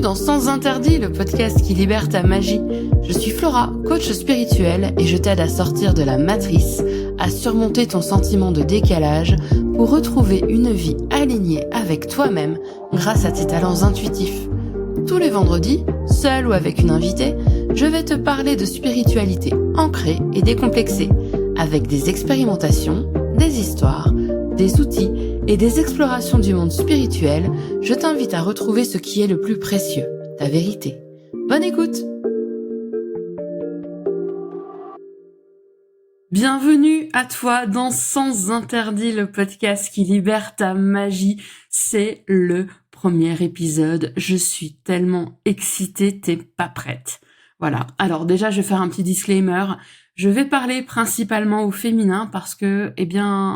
dans Sans Interdit, le podcast qui libère ta magie. Je suis Flora, coach spirituel, et je t'aide à sortir de la matrice, à surmonter ton sentiment de décalage pour retrouver une vie alignée avec toi-même grâce à tes talents intuitifs. Tous les vendredis, seul ou avec une invitée, je vais te parler de spiritualité ancrée et décomplexée, avec des expérimentations, des histoires, des outils et des explorations du monde spirituel. Je t'invite à retrouver ce qui est le plus précieux, ta vérité. Bonne écoute! Bienvenue à toi dans Sans Interdit, le podcast qui libère ta magie. C'est le premier épisode. Je suis tellement excitée, t'es pas prête. Voilà. Alors déjà, je vais faire un petit disclaimer. Je vais parler principalement au féminin parce que,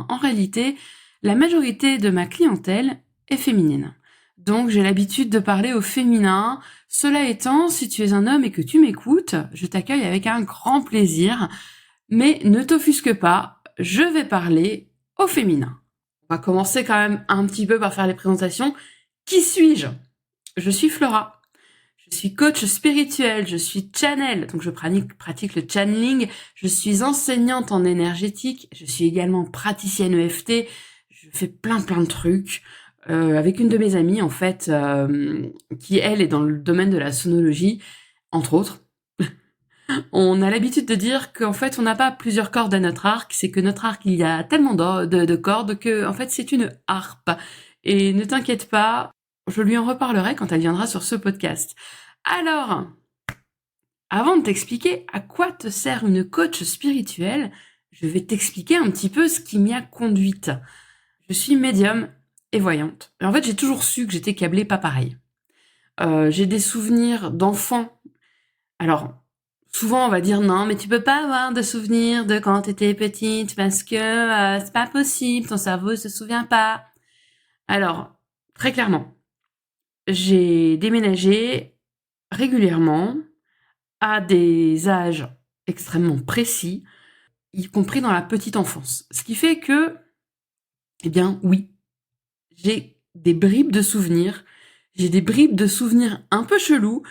en réalité, la majorité de ma clientèle est féminine. Donc, j'ai l'habitude de parler au féminin. Cela étant, si tu es un homme et que tu m'écoutes, je t'accueille avec un grand plaisir. Mais ne t'offusque pas, je vais parler au féminin. On va commencer quand même un petit peu par faire les présentations. Qui suis-je ? Je suis Flora. Je suis coach spirituel, je suis channel, donc je pratique le channeling. Je suis enseignante en énergétique. Je suis également praticienne EFT. Je fais plein de trucs. Avec une de mes amies, en fait, qui, elle, est dans le domaine de la sonologie, entre autres. On a l'habitude de dire qu'en fait, on n'a pas plusieurs cordes à notre arc, c'est que notre arc, il y a tellement de cordes que, en fait, c'est une harpe. Et ne t'inquiète pas, je lui en reparlerai quand elle viendra sur ce podcast. Alors, avant de t'expliquer à quoi te sert une coach spirituelle, je vais t'expliquer un petit peu ce qui m'y a conduite. Je suis médium et voyante. Et en fait, j'ai toujours su que j'étais câblée pas pareil. J'ai des souvenirs d'enfants. Alors, souvent, on va dire non, mais tu peux pas avoir de souvenirs de quand t'étais petite parce que c'est pas possible, ton cerveau se souvient pas. Alors, très clairement, j'ai déménagé régulièrement à des âges extrêmement précis, y compris dans la petite enfance. Ce qui fait que, oui, j'ai des bribes de souvenirs. J'ai des bribes de souvenirs un peu chelous,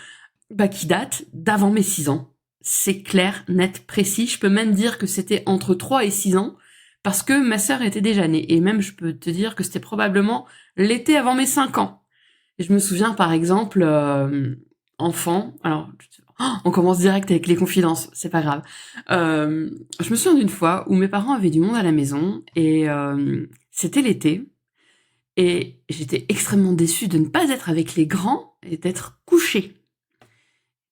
qui datent d'avant mes 6 ans. C'est clair, net, précis. Je peux même dire que c'était entre 3 et 6 ans, parce que ma sœur était déjà née. Et même, je peux te dire que c'était probablement l'été avant mes 5 ans. Et je me souviens, par exemple, enfant, alors, on commence direct avec les confidences, c'est pas grave. Je me souviens d'une fois où mes parents avaient du monde à la maison, et c'était l'été, et j'étais extrêmement déçue de ne pas être avec les grands et d'être couchée.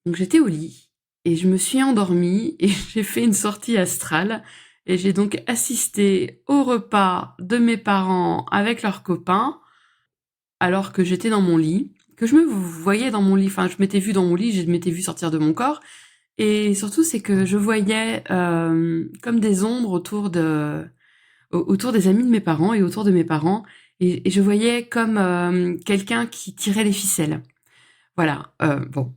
Donc j'étais au lit, et je me suis endormie, et j'ai fait une sortie astrale, et j'ai donc assisté au repas de mes parents avec leurs copains, alors que j'étais dans mon lit, que je me voyais dans mon lit, enfin je m'étais vue dans mon lit, je m'étais vue sortir de mon corps, et surtout c'est que je voyais comme des ombres autour des amis de mes parents et autour de mes parents, et je voyais comme quelqu'un qui tirait les ficelles. Voilà, bon,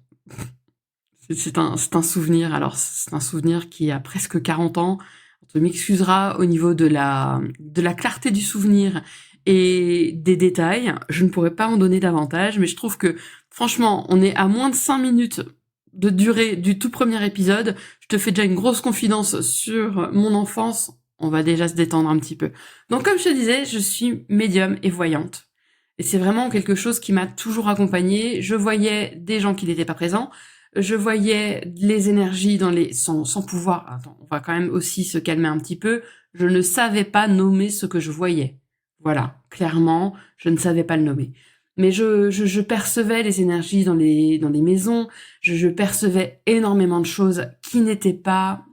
c'est un souvenir, alors c'est un souvenir qui a presque 40 ans, tu m'excuseras au niveau de la clarté du souvenir et des détails, je ne pourrais pas en donner davantage, mais je trouve que, franchement, on est à moins de 5 minutes de durée du tout premier épisode, je te fais déjà une grosse confidence sur mon enfance, on va déjà se détendre un petit peu. Donc comme je te disais, je suis médium et voyante, et c'est vraiment quelque chose qui m'a toujours accompagnée. Je voyais des gens qui n'étaient pas présents, je voyais les énergies sans pouvoir, attends, on va quand même aussi se calmer un petit peu, je ne savais pas nommer ce que je voyais. Voilà, clairement, je ne savais pas le nommer. Mais je percevais les énergies dans les maisons, je percevais énormément de choses qui n'étaient pas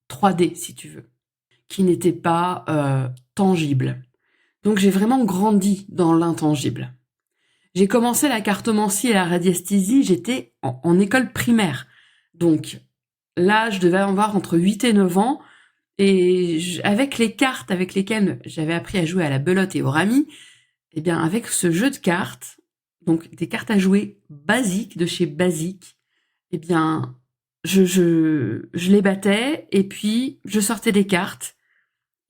3D, si tu veux, qui n'étaient pas tangibles. Donc j'ai vraiment grandi dans l'intangible. J'ai commencé la cartomancie et la radiesthésie, j'étais en école primaire. Donc là, je devais avoir entre 8 et 9 ans, et avec les cartes avec lesquelles j'avais appris à jouer à la belote et au rami, avec ce jeu de cartes, donc des cartes à jouer basiques, de chez Basique, je les battais, et puis je sortais des cartes,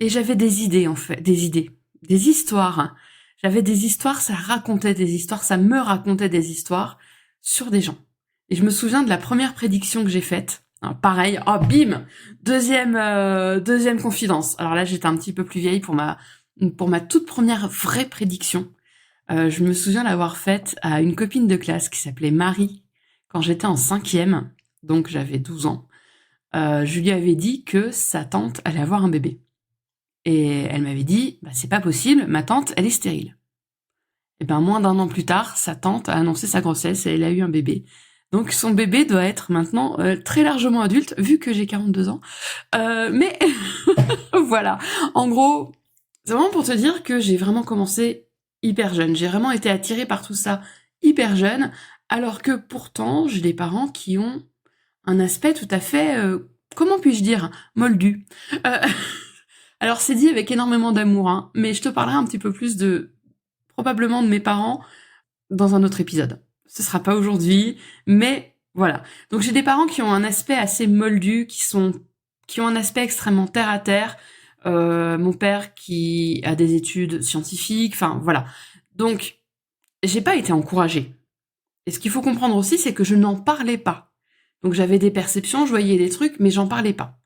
et j'avais des idées, en fait, des histoires. J'avais des histoires, ça me racontait des histoires, sur des gens. Et je me souviens de la première prédiction que j'ai faite. Alors, pareil, oh bim, deuxième confidence. Alors là, j'étais un petit peu plus vieille pour ma toute première vraie prédiction. Je me souviens l'avoir faite à une copine de classe qui s'appelait Marie quand j'étais en 5e, donc j'avais 12 ans. Je lui avais dit que sa tante allait avoir un bébé. Et elle m'avait dit, bah, c'est pas possible, ma tante, elle est stérile. Et ben, moins d'1 an plus tard, sa tante a annoncé sa grossesse et elle a eu un bébé. Donc son bébé doit être maintenant très largement adulte, vu que j'ai 42 ans. Mais voilà, en gros, c'est vraiment pour te dire que j'ai vraiment commencé hyper jeune. J'ai vraiment été attirée par tout ça hyper jeune, alors que pourtant, j'ai des parents qui ont un aspect tout à fait, comment puis-je dire, moldu. Euh, alors c'est dit avec énormément d'amour, hein, mais je te parlerai un petit peu plus probablement de mes parents dans un autre épisode. Ce sera pas aujourd'hui, mais voilà. Donc j'ai des parents qui ont un aspect assez moldu, qui ont un aspect extrêmement terre à terre. Mon père qui a des études scientifiques, enfin voilà. Donc j'ai pas été encouragée. Et ce qu'il faut comprendre aussi, c'est que je n'en parlais pas. Donc j'avais des perceptions, je voyais des trucs, mais j'en parlais pas.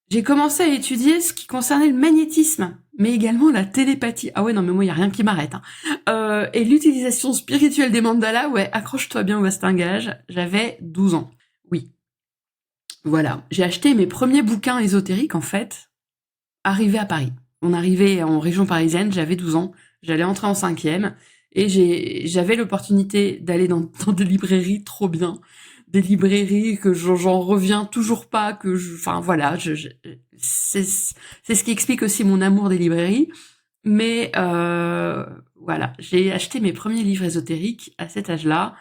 J'ai commencé à étudier ce qui concernait le magnétisme, mais également la télépathie. Ah ouais, non, mais moi, il n'y a rien qui m'arrête. Et l'utilisation spirituelle des mandalas, ouais, accroche-toi bien au bastingage, j'avais 12 ans. Oui. Voilà. J'ai acheté mes premiers bouquins ésotériques, en fait, arrivés à Paris. On arrivait en région parisienne, j'avais 12 ans, j'allais entrer en 5e, et j'avais l'opportunité d'aller dans des librairies trop bien. Des librairies que j'en reviens toujours pas, enfin voilà, c'est ce qui explique aussi mon amour des librairies. Mais voilà, j'ai acheté mes premiers livres ésotériques à cet âge-là.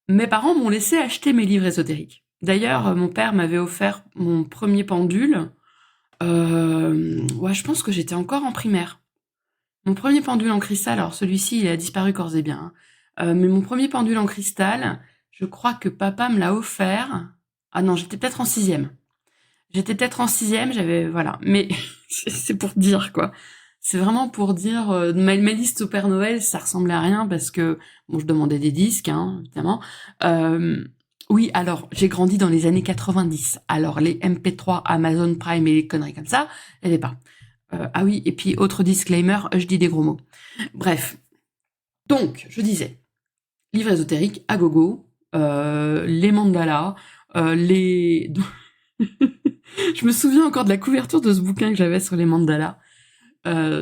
Mes parents m'ont laissé acheter mes livres ésotériques. D'ailleurs, mon père m'avait offert mon premier pendule. Ouais, je pense que j'étais encore en primaire. Mon premier pendule en cristal, alors celui-ci, il a disparu corps et bien. Mais mon premier pendule en cristal, je crois que papa me l'a offert. Ah non, j'étais peut-être en 6e. J'avais... Voilà. Mais c'est pour dire, quoi. C'est vraiment pour dire... ma liste au Père Noël, ça ressemblait à rien parce que... Bon, je demandais des disques, hein, évidemment. Oui, alors, j'ai grandi dans les années 90. Alors, les MP3, Amazon Prime et les conneries comme ça, il n'y avait pas. Ah oui, et puis autre disclaimer, je dis des gros mots. Bref. Donc, je disais, livre ésotérique à gogo, les mandalas, les... Je me souviens encore de la couverture de ce bouquin que j'avais sur les mandalas.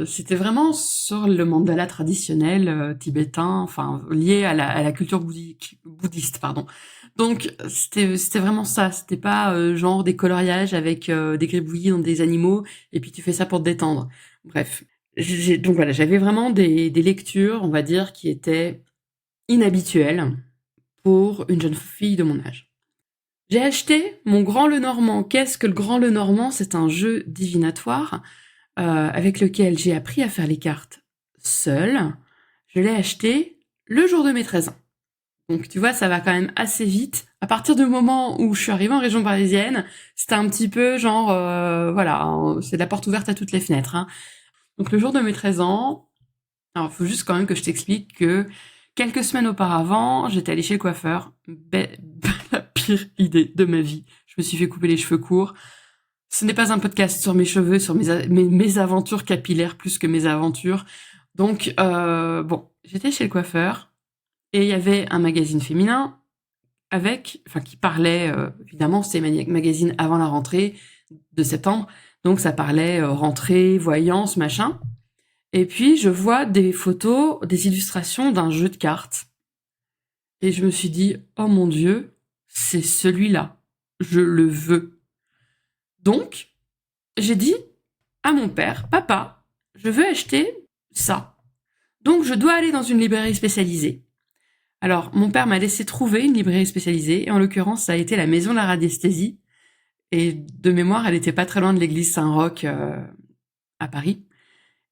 C'était vraiment sur le mandala traditionnel tibétain, enfin lié à la culture bouddhiste, pardon. Donc c'était vraiment ça. C'était pas genre des coloriages avec des gribouillis dans des animaux et puis tu fais ça pour te détendre. Bref, donc voilà, j'avais vraiment des lectures, on va dire, qui étaient inhabituelles pour une jeune fille de mon âge. J'ai acheté mon Grand Lenormand. Qu'est-ce que le Grand Lenormand? C'est un jeu divinatoire avec lequel j'ai appris à faire les cartes seule. Je l'ai acheté le jour de mes 13 ans. Donc tu vois, ça va quand même assez vite. À partir du moment où je suis arrivée en région parisienne, c'était un petit peu genre, voilà, c'est la porte ouverte à toutes les fenêtres. Hein. Donc le jour de mes 13 ans, alors il faut juste quand même que je t'explique que quelques semaines auparavant, j'étais allée chez le coiffeur. La pire idée de ma vie. Je me suis fait couper les cheveux courts. Ce n'est pas un podcast sur mes cheveux, sur mes aventures capillaires plus que mes aventures. Donc, bon, j'étais chez le coiffeur et il y avait un magazine féminin qui parlait, évidemment, c'était magazine avant la rentrée de septembre. Donc, ça parlait rentrée, voyance, machin. Et puis, je vois des photos, des illustrations d'un jeu de cartes. Et je me suis dit, oh mon Dieu, c'est celui-là. Je le veux. Donc, j'ai dit à mon père, papa, je veux acheter ça. Donc, je dois aller dans une librairie spécialisée. Alors, mon père m'a laissé trouver une librairie spécialisée, et en l'occurrence, ça a été la Maison de la Radiesthésie. Et de mémoire, elle était pas très loin de l'église Saint-Roch à Paris.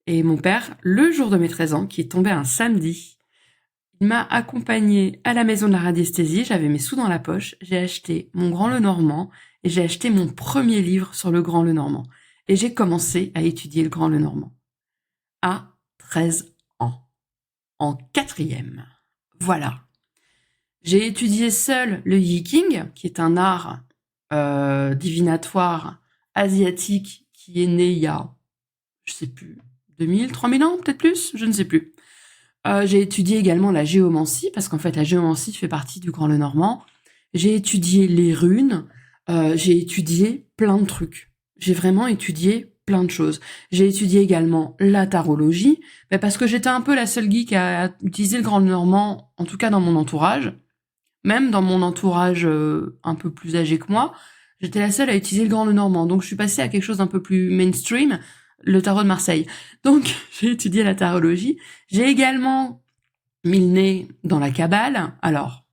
Et mon père, le jour de mes 13 ans, qui est tombé un samedi, il m'a accompagné à la Maison de la Radiesthésie, j'avais mes sous dans la poche, j'ai acheté mon Grand Lenormand, et j'ai acheté mon premier livre sur le Grand Lenormand. Et j'ai commencé à étudier le Grand Lenormand. À 13 ans. En 4e. Voilà. J'ai étudié seul le Yiking, qui est un art divinatoire asiatique qui est né il y a, je sais plus, 2000, 3000 ans, peut-être plus, je ne sais plus. J'ai étudié également la géomancie, parce qu'en fait, la géomancie fait partie du Grand Lenormand. J'ai étudié les runes, j'ai étudié plein de trucs. J'ai vraiment étudié plein de choses. J'ai étudié également la tarologie, parce que j'étais un peu la seule geek à utiliser le Grand Lenormand, en tout cas dans mon entourage. Même dans mon entourage un peu plus âgé que moi, j'étais la seule à utiliser le Grand Lenormand. Donc je suis passée à quelque chose d'un peu plus mainstream, le tarot de Marseille. Donc j'ai étudié la tarologie. J'ai également mis le nez dans la Kabbale. Alors,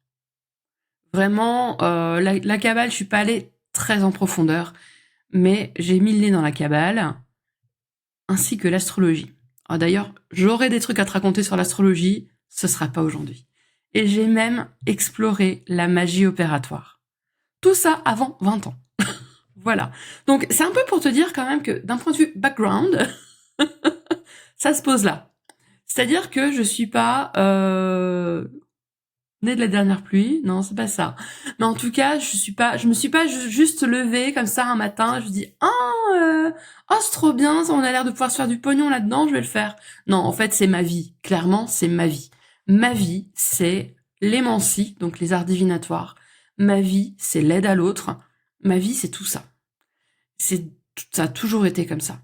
vraiment, la Kabbale, je suis pas allée très en profondeur, mais j'ai mis le nez dans la Kabbale, ainsi que l'astrologie. Ah, d'ailleurs, j'aurai des trucs à te raconter sur l'astrologie, ce sera pas aujourd'hui. Et j'ai même exploré la magie opératoire. Tout ça avant 20 ans. Voilà. Donc, c'est un peu pour te dire quand même que d'un point de vue background, ça se pose là. C'est-à-dire que je suis pas née de la dernière pluie, non, c'est pas ça. Mais en tout cas, je me suis pas juste levée comme ça un matin, je dis oh c'est trop bien, ça, on a l'air de pouvoir se faire du pognon là-dedans, je vais le faire. Non, en fait, c'est ma vie. Clairement, c'est ma vie. Ma vie, c'est l'émancie, donc les arts divinatoires. Ma vie, c'est l'aide à l'autre. Ma vie, c'est tout ça. Ça a toujours été comme ça.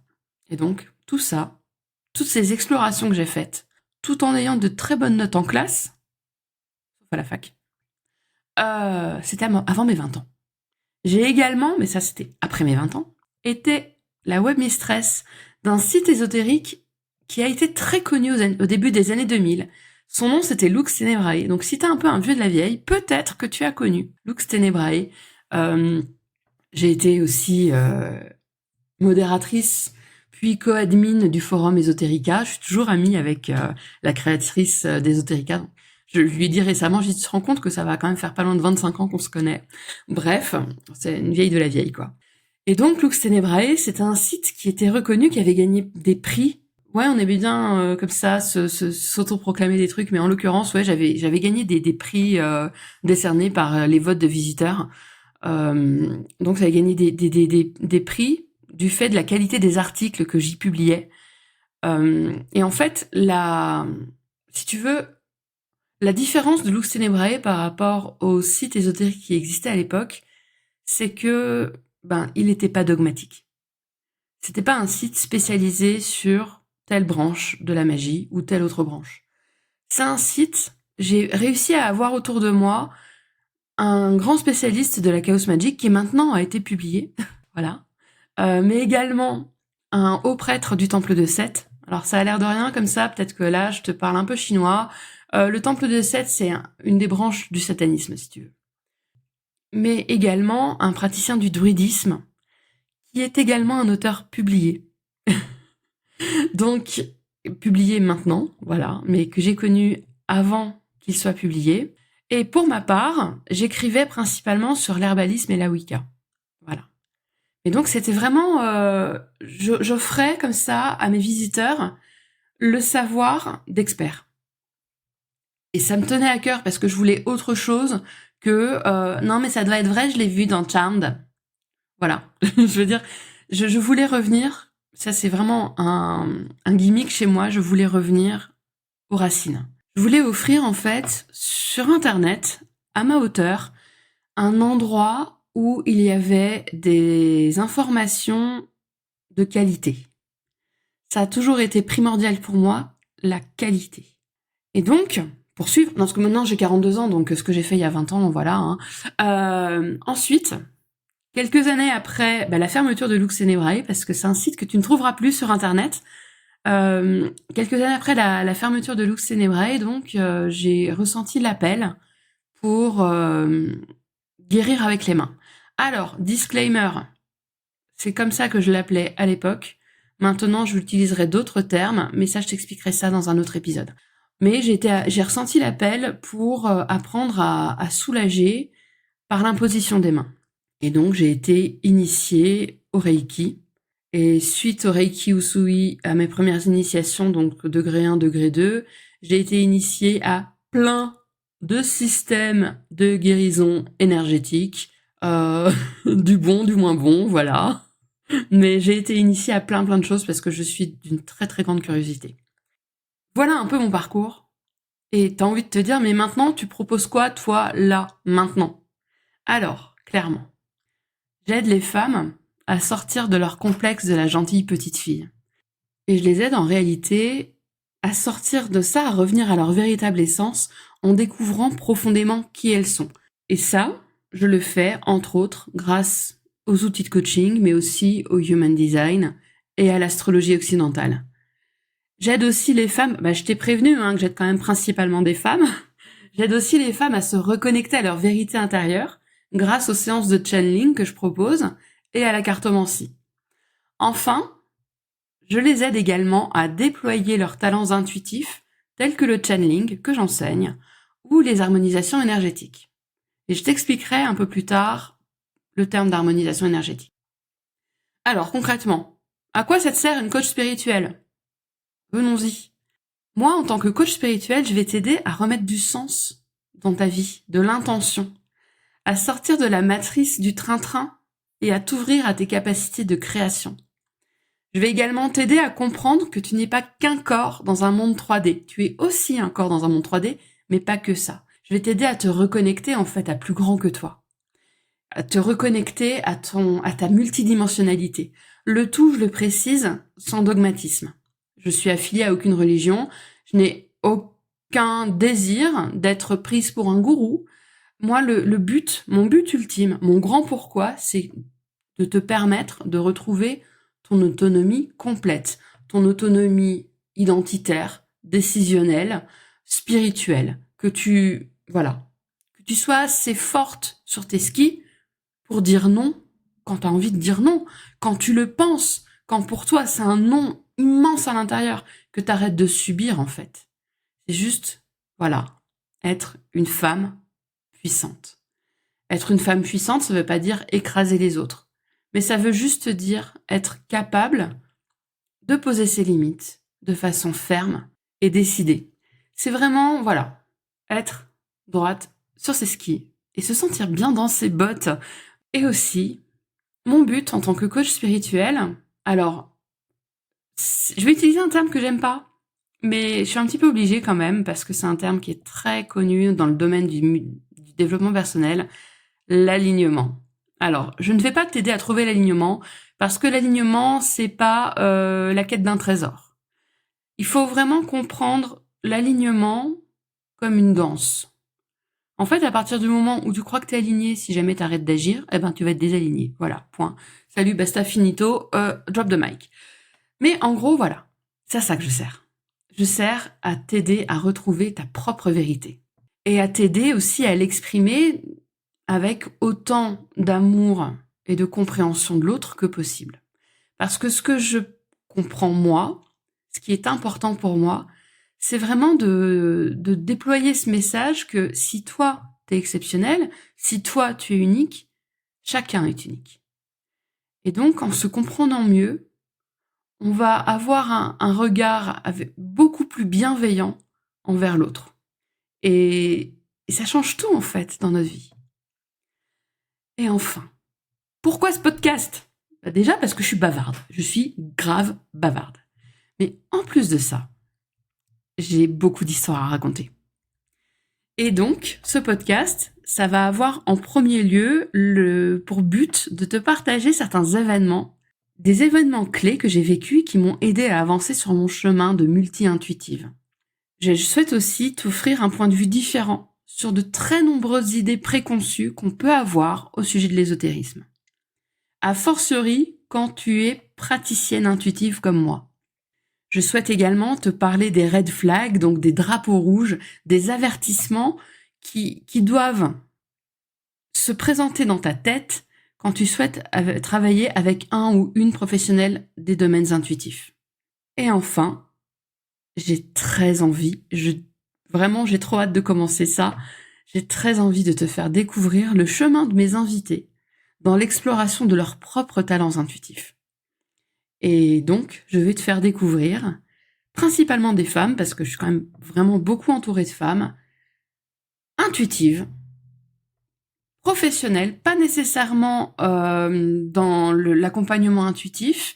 Et donc, tout ça, toutes ces explorations que j'ai faites, tout en ayant de très bonnes notes en classe, sauf à la fac, c'était avant mes 20 ans. J'ai également, mais ça c'était après mes 20 ans, été la webmistress d'un site ésotérique qui a été très connu au début des années 2000. Son nom c'était Lux Tenebrae. Donc si t'es un peu un vieux de la vieille, peut-être que tu as connu Lux Tenebrae. J'ai été aussi modératrice, puis co-admin du forum Esoterica. Je suis toujours amie avec la créatrice d'Esoterica. Je lui ai dit récemment, tu te rends compte que ça va quand même faire pas loin de 25 ans qu'on se connaît. Bref, c'est une vieille de la vieille, quoi. Et donc, Lux Tenebrae, c'était un site qui était reconnu, qui avait gagné des prix. Ouais, on aimait bien comme ça s'autoproclamer des trucs, mais en l'occurrence, ouais, j'avais gagné des prix décernés par les votes de visiteurs. Donc, ça avait gagné des prix du fait de la qualité des articles que j'y publiais. Et en fait, si tu veux, la différence de Lux Tenebrae par rapport au site ésotérique qui existait à l'époque, c'est que, il n'était pas dogmatique. C'était pas un site spécialisé sur telle branche de la magie ou telle autre branche. C'est un site, j'ai réussi à avoir autour de moi un grand spécialiste de la Chaos Magic qui maintenant a été publié, voilà. Mais également un haut prêtre du temple de Seth. Alors ça a l'air de rien comme ça, peut-être que là je te parle un peu chinois. Le temple de Seth, c'est une des branches du satanisme, si tu veux. Mais également un praticien du druidisme, qui est également un auteur publié. Donc, publié maintenant, voilà, mais que j'ai connu avant qu'il soit publié. Et pour ma part, j'écrivais principalement sur l'herbalisme et la Wicca. Voilà. Et donc, c'était vraiment... j'offrais comme ça à mes visiteurs le savoir d'experts. Et ça me tenait à cœur parce que je voulais autre chose que non mais ça doit être vrai, je l'ai vu dans Charmed. Voilà, je veux dire, je voulais revenir. Ça c'est vraiment un gimmick chez moi. Je voulais revenir aux racines. Je voulais offrir en fait sur Internet, à ma hauteur, un endroit où il y avait des informations de qualité. Ça a toujours été primordial pour moi, la qualité. Et donc, pour suivre, parce que maintenant j'ai 42 ans, donc ce que j'ai fait il y a 20 ans, donc voilà. Ensuite, quelques années après la fermeture de Lux Tenebrae, parce que c'est un site que tu ne trouveras plus sur Internet, quelques années après la fermeture de Lux Tenebrae, donc j'ai ressenti l'appel pour guérir avec les mains. Alors, disclaimer, c'est comme ça que je l'appelais à l'époque. Maintenant, je utiliserai d'autres termes, mais ça, je t'expliquerai ça dans un autre épisode. Mais j'ai ressenti l'appel pour apprendre à soulager par l'imposition des mains. Et donc, j'ai été initiée au Reiki. Et suite au Reiki Usui, à mes premières initiations, donc degré 1, degré 2, j'ai été initiée à plein de systèmes de guérison énergétique, du bon, du moins bon, voilà. Mais j'ai été initiée à plein de choses parce que je suis d'une très très grande curiosité. Voilà un peu mon parcours. Et t'as envie de te dire, mais maintenant, tu proposes quoi, toi, là, maintenant? Alors, clairement, j'aide les femmes à sortir de leur complexe de la gentille petite fille. Et je les aide en réalité à sortir de ça, à revenir à leur véritable essence en découvrant profondément qui elles sont. Et ça, je le fais, entre autres, grâce aux outils de coaching, mais aussi au human design et à l'astrologie occidentale. J'aide aussi les femmes, je t'ai prévenu que j'aide quand même principalement des femmes. J'aide aussi les femmes à se reconnecter à leur vérité intérieure grâce aux séances de channeling que je propose et à la cartomancie. Enfin, je les aide également à déployer leurs talents intuitifs tels que le channeling que j'enseigne ou les harmonisations énergétiques. Et je t'expliquerai un peu plus tard le terme d'harmonisation énergétique. Alors concrètement, à quoi ça te sert une coach spirituelle ? Venons-y. Moi, en tant que coach spirituel, je vais t'aider à remettre du sens dans ta vie, de l'intention, à sortir de la matrice du train-train et à t'ouvrir à tes capacités de création. Je vais également t'aider à comprendre que tu n'es pas qu'un corps dans un monde 3D. Tu es aussi un corps dans un monde 3D, mais pas que ça. Je vais t'aider à te reconnecter en fait à plus grand que toi. À te reconnecter à ta multidimensionnalité. Le tout, je le précise, sans dogmatisme. Je suis affiliée à aucune religion. Je n'ai aucun désir d'être prise pour un gourou. Moi, mon but ultime, mon grand pourquoi, c'est de te permettre de retrouver ton autonomie complète, ton autonomie identitaire, décisionnelle, spirituelle, que tu sois assez forte sur tes skis pour dire non quand tu as envie de dire non, quand tu le penses, quand pour toi c'est un non immense à l'intérieur, que tu arrêtes de subir en fait. C'est juste, être une femme puissante. Être une femme puissante, ça veut pas dire écraser les autres. Mais ça veut juste dire être capable de poser ses limites de façon ferme et décidée. C'est vraiment, être droite sur ses skis et se sentir bien dans ses bottes. Et aussi, mon but en tant que coach spirituel, alors, je vais utiliser un terme que j'aime pas, mais je suis un petit peu obligée quand même parce que c'est un terme qui est très connu dans le domaine du développement personnel, l'alignement. Alors, je ne vais pas t'aider à trouver l'alignement parce que l'alignement, c'est pas la quête d'un trésor. Il faut vraiment comprendre l'alignement comme une danse. En fait, à partir du moment où tu crois que t'es aligné, si jamais t'arrêtes d'agir, tu vas être désaligné. Voilà, point. Salut, basta, finito, drop the mic. Mais en gros, c'est à ça que je sers. Je sers à t'aider à retrouver ta propre vérité. Et à t'aider aussi à l'exprimer avec autant d'amour et de compréhension de l'autre que possible. Parce que ce que je comprends moi, ce qui est important pour moi, c'est vraiment de déployer ce message que si toi, t'es exceptionnel, si toi, tu es unique, chacun est unique. Et donc, en se comprenant mieux, on va avoir un regard beaucoup plus bienveillant envers l'autre. Et ça change tout, en fait, dans notre vie. Et enfin, pourquoi ce podcast ? Déjà parce que je suis bavarde. Je suis grave bavarde. Mais en plus de ça, j'ai beaucoup d'histoires à raconter. Et donc, ce podcast, ça va avoir en premier lieu pour but de te partager certains événements, des événements clés que j'ai vécus et qui m'ont aidé à avancer sur mon chemin de multi-intuitive. Je souhaite aussi t'offrir un point de vue différent sur de très nombreuses idées préconçues qu'on peut avoir au sujet de l'ésotérisme. A fortiori, quand tu es praticienne intuitive comme moi. Je souhaite également te parler des red flags, donc des drapeaux rouges, des avertissements qui doivent se présenter dans ta tête quand tu souhaites travailler avec un ou une professionnelle des domaines intuitifs. Et enfin, j'ai très envie, vraiment j'ai trop hâte de commencer ça, j'ai très envie de te faire découvrir le chemin de mes invités dans l'exploration de leurs propres talents intuitifs. Et donc, je vais te faire découvrir, principalement des femmes, parce que je suis quand même vraiment beaucoup entourée de femmes, intuitives, professionnelles, pas nécessairement dans l'accompagnement intuitif,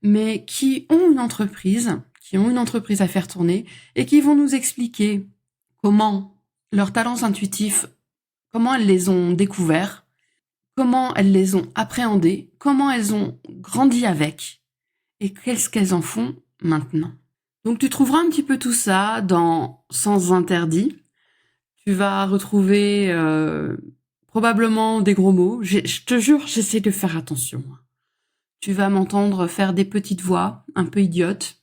mais qui ont une entreprise à faire tourner et qui vont nous expliquer comment leurs talents intuitifs, comment elles les ont découverts, comment elles les ont appréhendés, comment elles ont grandi avec et qu'est-ce qu'elles en font maintenant. Donc tu trouveras un petit peu tout ça dans Sens Interdits. Tu vas retrouver probablement des gros mots. Je te jure, j'essaie de faire attention. Tu vas m'entendre faire des petites voix un peu idiotes.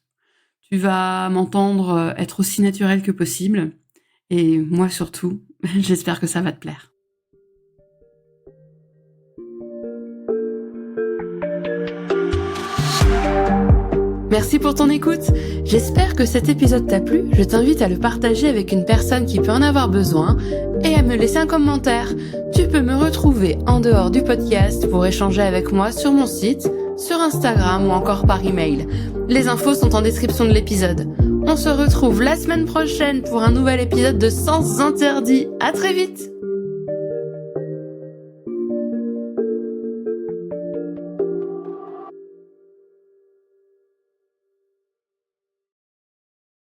Tu vas m'entendre être aussi naturel que possible. Et moi surtout, j'espère que ça va te plaire. Merci pour ton écoute. J'espère que cet épisode t'a plu. Je t'invite à le partager avec une personne qui peut en avoir besoin et à me laisser un commentaire. Tu peux me retrouver en dehors du podcast pour échanger avec moi sur mon site, sur Instagram ou encore par email. Les infos sont en description de l'épisode. On se retrouve la semaine prochaine pour un nouvel épisode de Sens Interdits. À très vite!